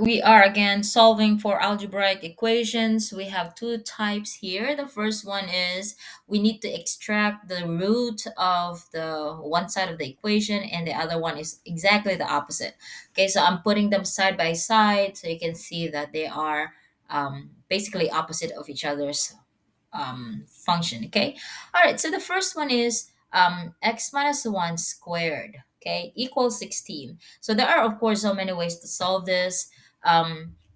we are again solving for algebraic equations. We have two types here. The first one is we need to extract the root of the one side of the equation, and the other one is exactly the opposite. Okay, so I'm putting them side by side so you can see that they are basically opposite of each other's function. Okay, all right, so the first one is x minus 1 squared, okay, equals 16. So there are of course so many ways to solve this,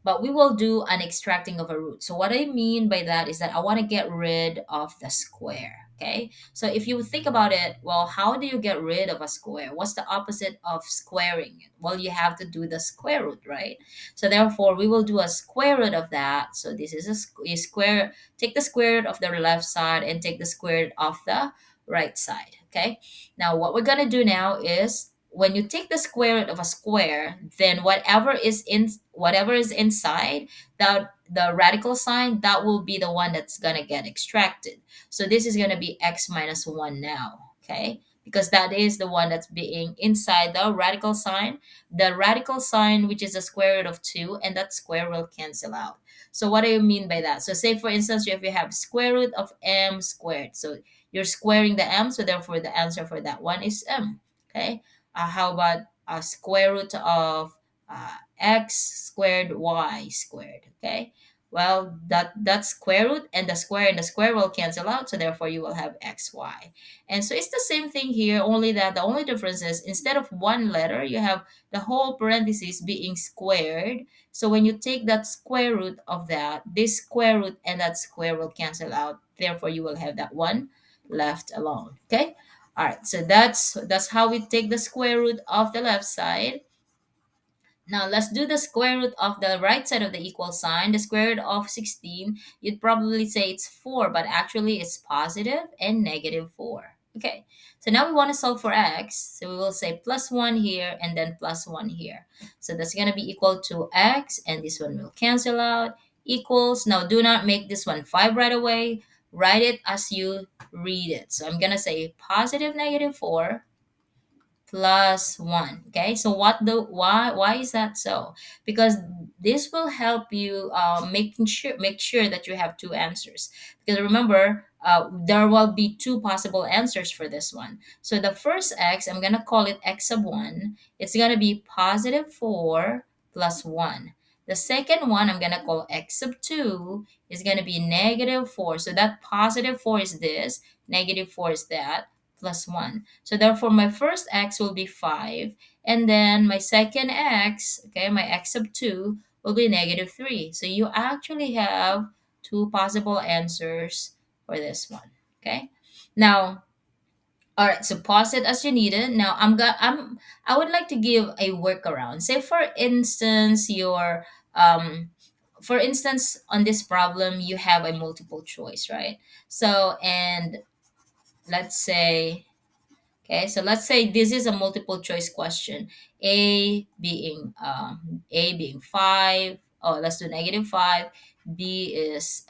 but we will do an extracting of a root. So what I mean by that is that I want to get rid of the square. Okay, so if you think about it, well, how do you get rid of a square? What's the opposite of squaring it? Well, you have to do the square root, right? So therefore we will do a square root of that. So this is a square. Take the square root of the left side and take the square root of the right side. Okay. Now what we're gonna do now is when you take the square root of a square, then whatever is inside that the radical sign, that will be the one that's gonna get extracted. So this is gonna be x minus 1 now. Okay. Because that is the one that's being inside the radical sign. The radical sign, which is the square root of 2, and that square will cancel out. So what do you mean by that? So say for instance, if you have square root of m squared, so you're squaring the m, so therefore the answer for that one is m. Okay. How about a square root of x squared y squared? Okay. Well, that square root and the square will cancel out, so therefore you will have xy. And so it's the same thing here, only that the only difference is instead of one letter, you have the whole parenthesis being squared. So when you take that square root of that, this square root and that square will cancel out. Therefore, you will have that one left alone. Okay. All right. So that's how we take the square root of the left side. Now let's do the square root of the right side of the equal sign. The square root of 16, you'd probably say it's 4, but actually it's positive and negative 4. Okay, so now we want to solve for x. So we will say plus 1 here and then plus 1 here. So that's going to be equal to x, and this one will cancel out, equals. Now do not make this one 5 right away. Write it as you read it. So I'm going to say positive negative 4 plus 1. Okay, so why is that so? Because this will help you make sure that you have two answers, because remember there will be two possible answers for this one. So the first x, I'm gonna call it x sub 1. It's gonna be positive 4 plus 1. The second one I'm gonna call x sub 2 is gonna be negative 4. So that positive 4 is this, negative 4 is that, plus 1. So therefore, my first x will be 5. And then my second x, okay, my x sub 2 will be negative 3. So you actually have two possible answers for this one. Okay. Now, all right, so pause it as you need it. Now I would like to give a workaround. Say for instance, for instance, on this problem, you have a multiple choice, right? So, and let's say Okay, so let's say this is a multiple choice question. A being 5. Oh, let's do negative 5. B is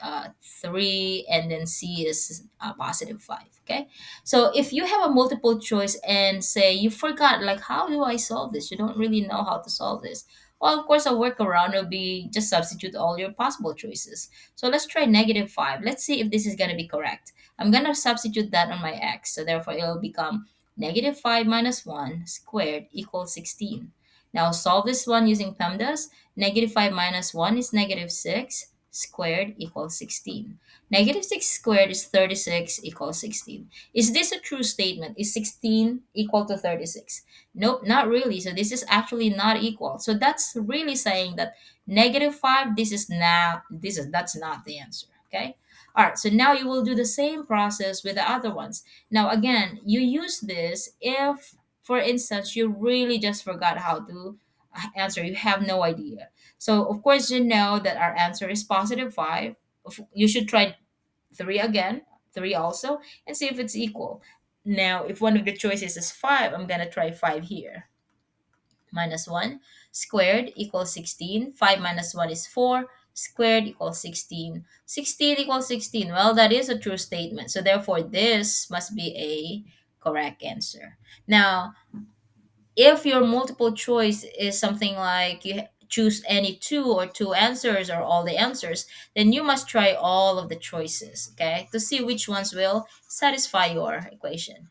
3, and then C is positive 5. Okay, so if you have a multiple choice and say you forgot, like, how do I solve this? You don't really know how to solve this. Well, of course, a workaround will be just substitute all your possible choices. So let's try negative 5. Let's see if this is going to be correct. I'm going to substitute that on my x. So therefore, it will become negative 5 minus 1 squared equals 16. Now solve this one using PEMDAS. Negative 5 minus 1 is negative 6 squared equals 16. Negative 6 squared is 36 equals 16. Is this a true statement? Is 16 equal to 36? Nope, not really. So this is actually not equal. So that's really saying that negative 5, that's not the answer. Okay. All right, so now you will do the same process with the other ones. Now, again, you use this if, for instance, you really just forgot how to answer, you have no idea. So, of course, you know that our answer is positive 5. You should try 3 again, 3 also, and see if it's equal. Now, if one of the choices is 5, I'm going to try 5 here. Minus 1 squared equals 16. 5 minus 1 is 4. Squared equals 16. 16 equals 16. Well, that is a true statement. So therefore, this must be a correct answer. Now, if your multiple choice is something like you choose any two or two answers or all the answers, then you must try all of the choices, okay, to see which ones will satisfy your equation.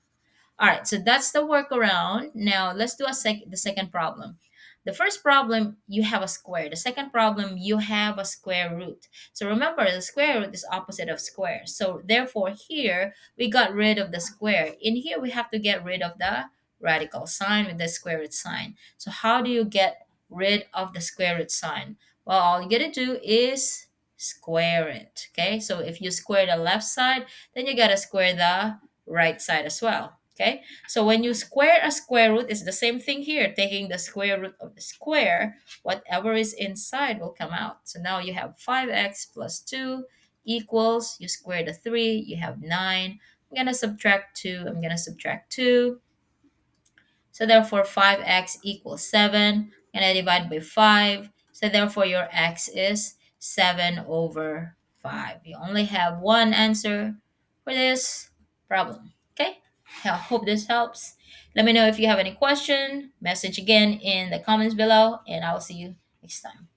All right, so that's the workaround. Now let's do the second problem. The first problem, you have a square. The second problem, you have a square root. So remember, the square root is opposite of square. So therefore, here we got rid of the square. In here, we have to get rid of the radical sign with the square root sign. So how do you get rid of the square root sign? Well, all you gotta do is square it. Okay, so if you square the left side, then you gotta square the right side as well. Okay, so when you square a square root, it's the same thing here. Taking the square root of the square, whatever is inside will come out. So now you have 5x plus 2 equals, you square the 3, you have 9. I'm going to subtract 2. I'm going to subtract 2. So therefore, 5x equals 7. And I divide by 5. So therefore, your x is 7 over 5. You only have one answer for this problem. Okay? I hope this helps. Let me know if you have any question. Message again in the comments below, and I'll see you next time.